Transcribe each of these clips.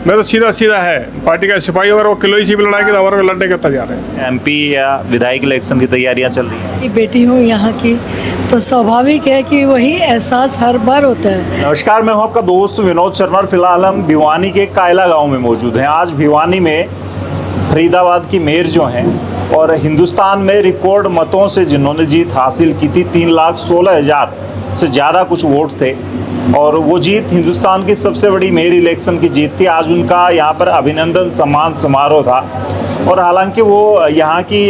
मैं तो सीधा सीधा है, पार्टी का सिपाही अगर वो किलो ही भी लड़ाएगी तो हमारे को लड़ने के तैयार है। एमपी या विधायक इलेक्शन की तैयारियां चल रही हैं। की बेटी हूँ यहाँ की, तो स्वाभाविक है कि वही एहसास हर बार होता है। नमस्कार, मैं हूं आपका दोस्त विनोद शर्मा। फिलहाल हम भिवानी के कायला गांव में मौजूद हैं। आज भिवानी में फरीदाबाद की मेयर जो हैं और हिंदुस्तान में रिकॉर्ड मतों से जिन्होंने जीत हासिल की थी, 3,16,000 से ज़्यादा कुछ वोट थे और वो जीत हिंदुस्तान की सबसे बड़ी मेयर इलेक्शन की जीत थी। आज उनका यहाँ पर अभिनंदन सम्मान समारोह था और हालांकि वो यहाँ की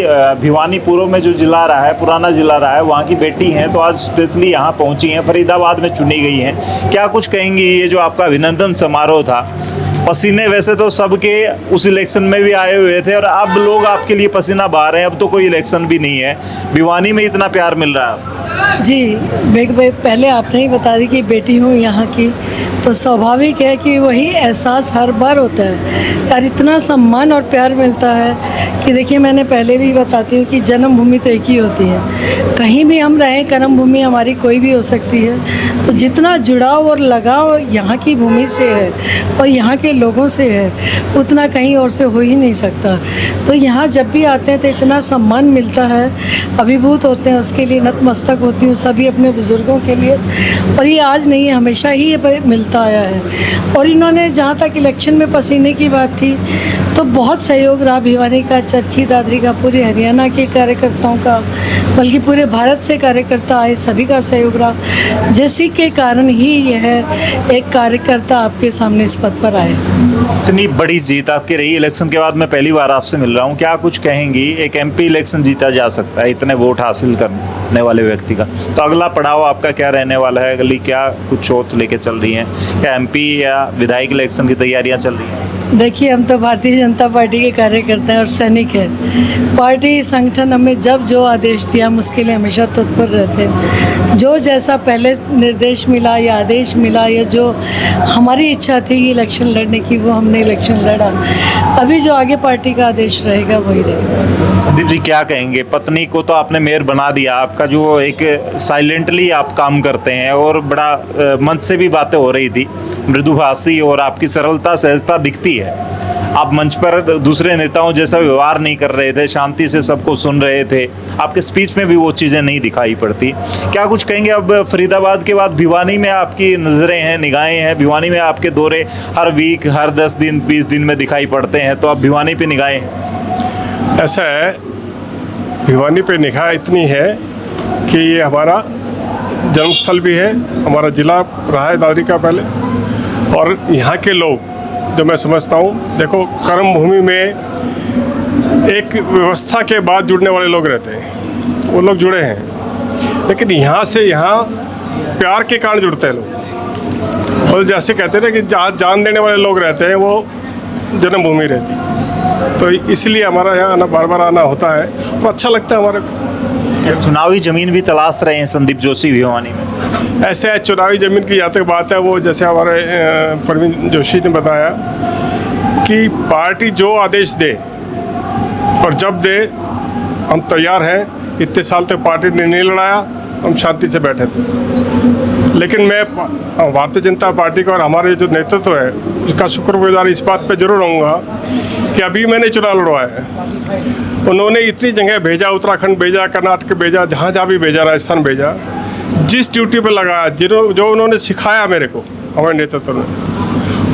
भिवानी पूर्व में जो ज़िला रहा है, पुराना ज़िला रहा है, वहाँ की बेटी हैं, तो आज स्पेशली यहाँ पहुँची हैं, फरीदाबाद में चुनी गई हैं। क्या कुछ कहेंगी? ये जो आपका अभिनंदन समारोह था, पसीने वैसे तो सबके उस इलेक्शन में भी आए हुए थे और अब लोग आपके लिए पसीना बहा रहे हैं। अब तो कोई इलेक्शन भी नहीं है, भिवानी में इतना प्यार मिल रहा है। जी, पहले आपने ही बता दी कि बेटी हूँ यहाँ की, तो स्वाभाविक है कि वही एहसास हर बार होता है यार। इतना सम्मान और प्यार मिलता है कि देखिए, मैंने पहले भी बताती हूँ कि जन्मभूमि तो एक ही होती है। कहीं भी हम रहें, कर्मभूमि हमारी कोई भी हो सकती है। तो जितना जुड़ाव और लगाव यहाँ की भूमि से है और यहाँ के लोगों से है, उतना कहीं और से हो ही नहीं सकता। तो यहाँ जब भी आते हैं तो इतना सम्मान मिलता है, अभिभूत होते हैं, उसके लिए नतमस्तक होती हूँ सभी अपने बुज़ुर्गों के लिए। और ये आज नहीं है, हमेशा ही ये मिलता आया है। और इन्होंने, जहाँ तक इलेक्शन में पसीने की बात थी, तो बहुत सहयोग रहा भिवानी का, चरखी दादरी का, पूरे हरियाणा के कार्यकर्ताओं का, बल्कि पूरे भारत से कार्यकर्ता आए, सभी का सहयोग रहा, जिसी के कारण ही यह एक कार्यकर्ता आपके सामने इस पद पर आए। इतनी बड़ी जीत आपकी रही। इलेक्शन के बाद मैं पहली बार आपसे मिल रहा हूँ, क्या कुछ कहेंगी? एक एमपी इलेक्शन जीता जा सकता है इतने वोट हासिल करने वाले व्यक्ति का, तो अगला पड़ाव आपका क्या रहने वाला है? अगली क्या कुछ सोच लेके चल रही हैं? क्या एमपी या विधायक इलेक्शन की तैयारियां चल रही हैं? देखिए, हम तो भारतीय जनता पार्टी के कार्यकर्ता हैं और सैनिक हैं। पार्टी संगठन हमें जब जो आदेश दिया, हम उसके लिए हमेशा तत्पर रहते हैं। जो जैसा पहले निर्देश मिला या आदेश मिला या जो हमारी इच्छा थी इलेक्शन लड़ने की, वो हमने इलेक्शन लड़ा। अभी जो आगे पार्टी का आदेश रहेगा वही रहेगा। संदीप जी, क्या कहेंगे? पत्नी को तो आपने मेयर बना दिया, आपका जो एक साइलेंटली आप काम करते हैं और बड़ा मंच से भी बातें हो रही थी, मृदुभाषी और आपकी सरलता सहजता दिखती है। आप मंच पर दूसरे नेताओं जैसा व्यवहार नहीं कर रहे थे, शांति से सबको सुन रहे थे, आपके स्पीच में भी वो चीज़ें नहीं दिखाई पड़ती। क्या कुछ कहेंगे? अब फरीदाबाद के बाद भिवानी में आपकी नज़रें हैं, निगाहें हैं, भिवानी में आपके दौरे हर वीक, हर 10 दिन 20 दिन में दिखाई पड़ते हैं, तो अब भिवानी पे निगाहें हैं। ऐसा है, भिवानी पे निगाह इतनी है कि ये हमारा जन्मस्थल भी है, हमारा ज़िला रहा है दादरी का पहले। और यहाँ के लोग जो मैं समझता हूँ, देखो, कर्म भूमि में एक व्यवस्था के बाद जुड़ने वाले लोग रहते हैं, वो लोग जुड़े हैं, लेकिन यहाँ से यहाँ प्यार के कारण जुड़ते हैं लोग। और जैसे कहते हैं कि जहाँ जान देने वाले लोग रहते हैं, वो जन्मभूमि रहती है। तो इसलिए हमारा यहाँ आना, बार बार आना होता है, तो अच्छा लगता है हमारे को। चुनावी ज़मीन भी तलाश रहे हैं संदीप जोशी भिवानी में? ऐसे है, चुनावी ज़मीन की जहाँ तक बात है, वो जैसे हमारे प्रवीण जोशी ने बताया कि पार्टी जो आदेश दे और जब दे, हम तैयार हैं। इतने साल तक पार्टी ने नहीं लड़ाया, हम शांति से बैठे थे। लेकिन मैं भारतीय जनता पार्टी का और हमारे जो नेतृत्व है उसका शुक्रगुजार इस बात पे जरूर रहूँगा कि अभी मैंने चुनाव लड़वाया है। उन्होंने इतनी जगह भेजा, उत्तराखंड भेजा, कर्नाटक भेजा, जहाँ जहाँ भी भेजा, राजस्थान भेजा, जिस ड्यूटी पे लगाया, जो उन्होंने सिखाया मेरे को, हमारे नेतृत्व ने,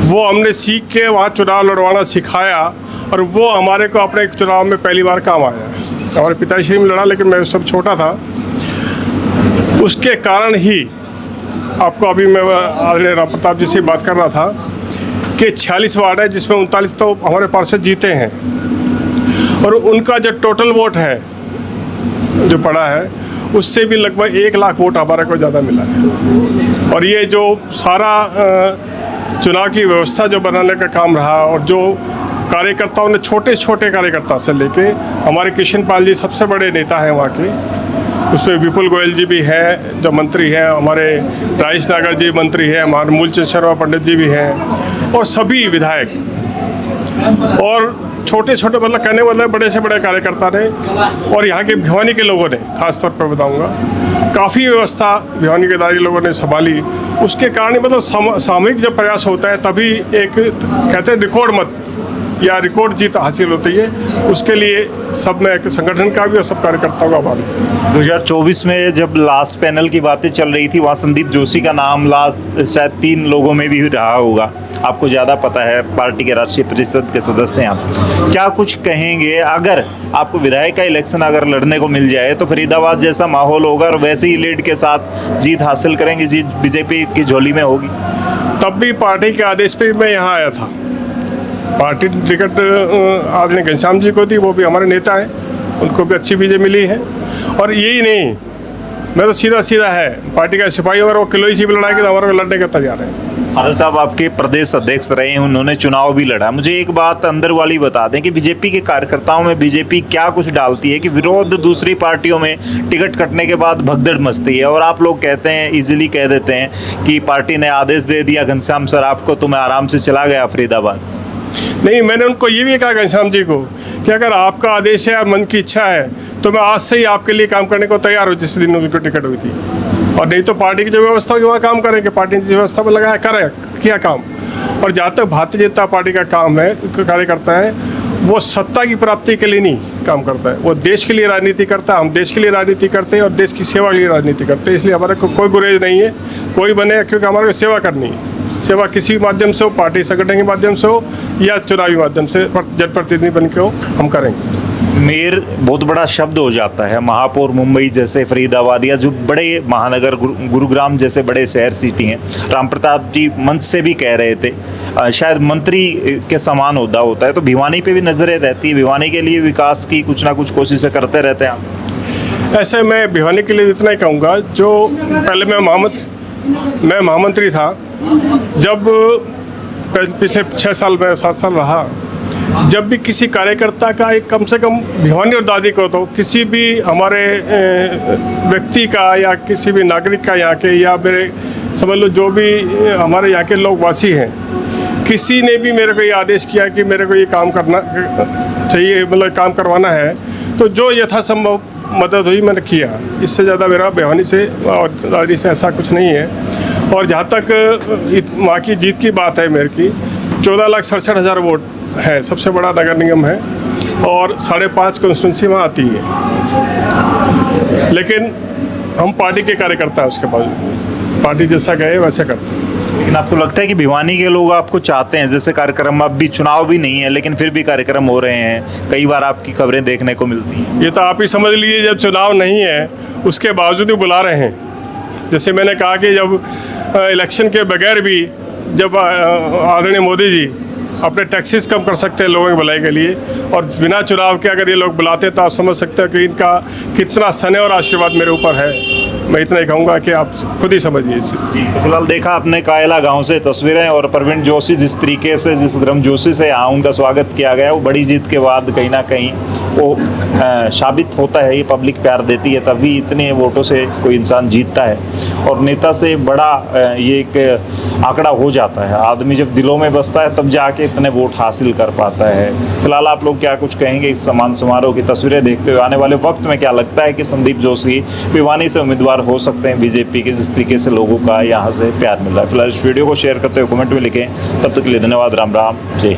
वो हमने सीख के वहाँ चुनाव लड़वाना सिखाया और वो हमारे को अपने चुनाव में पहली बार काम आया। हमारे पिताश्री में लड़ा, लेकिन मैं उस सब छोटा था। उसके कारण ही आपको अभी मैं आदरणीय राम प्रताप जी से बात कर रहा था कि 46 वार्ड है, जिसमें 39 तो हमारे पार्षद जीते हैं और उनका जो टोटल वोट है जो पड़ा है, उससे भी लगभग 1 लाख वोट हमारे को ज़्यादा मिला है। और ये जो सारा चुनाव की व्यवस्था जो बनाने का काम रहा और जो कार्यकर्ताओं ने, छोटे छोटे कार्यकर्ता से लेके, हमारे किशन पाल जी सबसे बड़े नेता हैं वहाँ के, उसमें विपुल गोयल जी भी हैं जो मंत्री हैं, हमारे राजेश नागर जी मंत्री हैं, हमारे मूलचंद शर्मा पंडित जी भी हैं और सभी विधायक। और छोटे छोटे मतलब कहने वाले बड़े से बड़े कार्यकर्ता रहे और यहाँ के भिवानी के लोगों ने खास तौर पर बताऊँगा काफ़ी व्यवस्था भिवानी के दारी लोगों ने संभाली। उसके कारण मतलब सामूहिक जब प्रयास होता है तभी एक कहते हैं रिकॉर्ड मत या रिकॉर्ड जीत हासिल होती है। उसके लिए सब में एक संगठन का भी और सब कार्यकर्ताओं का आभार है। 2024 में जब लास्ट पैनल की बातें चल रही थी वहाँ संदीप जोशी का नाम लास्ट शायद 3 लोगों में भी रहा होगा, आपको ज़्यादा पता है, पार्टी के राष्ट्रीय परिषद के सदस्य हैं आप। क्या कुछ कहेंगे अगर आपको विधायक का इलेक्शन अगर लड़ने को मिल जाए तो फरीदाबाद जैसा माहौल होगा और वैसे ही लीड के साथ जीत हासिल करेंगे, जीत बीजेपी की झोली में होगी? तब भी पार्टी के आदेश पे मैं यहाँ आया था। पार्टी टिकट आदरणीय घनश्याम जी को दी, वो भी हमारे नेता हैं, उनको भी अच्छी विजय मिली है। और यही नहीं, मैं तो सीधा है पार्टी का सिपाही, अगर वो किलोई सी भी लड़ाएगी तो हमारे लड़ने का तैयार है। आदल साहब आपके प्रदेश अध्यक्ष रहे हैं, उन्होंने चुनाव भी लड़ा। मुझे एक बात अंदर वाली बता दें कि बीजेपी के कार्यकर्ताओं में बीजेपी क्या कुछ डालती है कि विरोध दूसरी पार्टियों में टिकट कटने के बाद भगदड़ मचती है और आप लोग कहते हैं, इजीली कह देते हैं कि पार्टी ने आदेश दे दिया घनश्याम सर आपको, तो मैं आराम से चला गया फरीदाबाद। नहीं, मैंने उनको ये भी कहा घनश्याम जी को कि अगर आपका आदेश है और मन की इच्छा है तो मैं आज से ही आपके लिए काम करने को तैयार हूँ जिस दिन उनको टिकट हुई थी। और नहीं तो पार्टी की जो व्यवस्था होगी वहाँ काम करेंगे, पार्टी ने जिस व्यवस्था में लगाया किया काम। और जहाँ तक भारतीय जनता पार्टी का काम है, कार्यकर्ता है, वो सत्ता की प्राप्ति के लिए नहीं काम करता है, वो देश के लिए राजनीति करता है। हम देश के लिए राजनीति करते हैं और देश की सेवा के लिए राजनीति करते हैं। इसलिए हमारे को कोई गुरेज नहीं है, कोई बने, क्योंकि हमारे को सेवा करनी है। सेवा किसी भी माध्यम से हो, पार्टी संगठन के माध्यम से हो या चुनावी माध्यम से, जनप्रतिनिधि बन के हो, हम करेंगे। मेयर बहुत बड़ा शब्द हो जाता है, महापौर मुंबई जैसे, फरीदाबाद या जो बड़े महानगर, गुरुग्राम जैसे बड़े शहर सिटी हैं। राम प्रताप जी मंच से भी कह रहे थे शायद मंत्री के समान ओहदा होता है, तो भिवानी पे भी नजरें रहती है, भिवानी के लिए विकास की कुछ ना कुछ कोशिशें करते रहते हैं आप? ऐसे मैं भिवानी के लिए इतना ही कहूँगा, जो पहले मैं महामंत्री था, जब पिछले 6 साल में 7 साल रहा, जब भी किसी कार्यकर्ता का एक कम से कम भिवानी और दादी को तो किसी भी हमारे व्यक्ति का या किसी भी नागरिक का यहाँ के या मेरे समझ लो जो भी हमारे यहाँ के लोग वासी हैं, किसी ने भी मेरे को ये आदेश किया कि मेरे को ये काम करना चाहिए, मतलब काम करवाना है, तो जो यथासंभव मदद हुई मैंने किया। इससे ज़्यादा मेरा भिवानी से और दादी से ऐसा कुछ नहीं है। और जहाँ तक वहाँ की जीत की बात है, मेरे की 14,67,000 वोट है, सबसे बड़ा नगर निगम है और 5.5 कॉन्स्टिट्यूंसी वहाँ आती है। लेकिन हम पार्टी के कार्यकर्ता हैं, उसके पास पार्टी जैसा गए वैसे करते हैं। लेकिन आपको लगता है कि भिवानी के लोग आपको चाहते हैं? जैसे कार्यक्रम, अब भी चुनाव भी नहीं है लेकिन फिर भी कार्यक्रम हो रहे हैं, कई बार आपकी खबरें देखने को मिलती हैं। ये तो आप ही समझ लीजिए, जब चुनाव नहीं है उसके बावजूद भी बुला रहे हैं। जैसे मैंने कहा कि जब इलेक्शन के बगैर भी जब आदरणीय मोदी जी अपने टैक्सेस कम कर सकते हैं लोगों की भलाई के लिए, और बिना चुनाव के अगर ये लोग बुलाते तो आप समझ सकते हो कि इनका कितना स्नेह और आशीर्वाद मेरे ऊपर है। मैं इतना ही कहूँगा कि आप खुद ही समझिए इस चीज़। फिलहाल देखा आपने कायला गांव से तस्वीरें, और प्रवीण जोशी जिस तरीके से, जिस गर्मजोशी से यहाँ उनका स्वागत किया गया, वो बड़ी जीत के बाद कहीं ना कहीं वो साबित होता है, ये पब्लिक प्यार देती है, तभी इतने वोटों से कोई इंसान जीतता है। और नेता से बड़ा ये एक आंकड़ा हो जाता है, आदमी जब दिलों में बसता है तब जाके इतने वोट हासिल कर पाता है। फिलहाल आप लोग क्या कुछ कहेंगे इस सम्मान समारोह की तस्वीरें देखते हुए? आने वाले वक्त में क्या लगता है कि संदीप जोशी भिवानी से उम्मीदवार हो सकते हैं बीजेपी के, जिस तरीके से लोगों का यहाँ से प्यार मिल रहा है? फिलहाल इस वीडियो को शेयर करते हुए कमेंट में लिखें। तब तक के लिए धन्यवाद। राम राम, जय।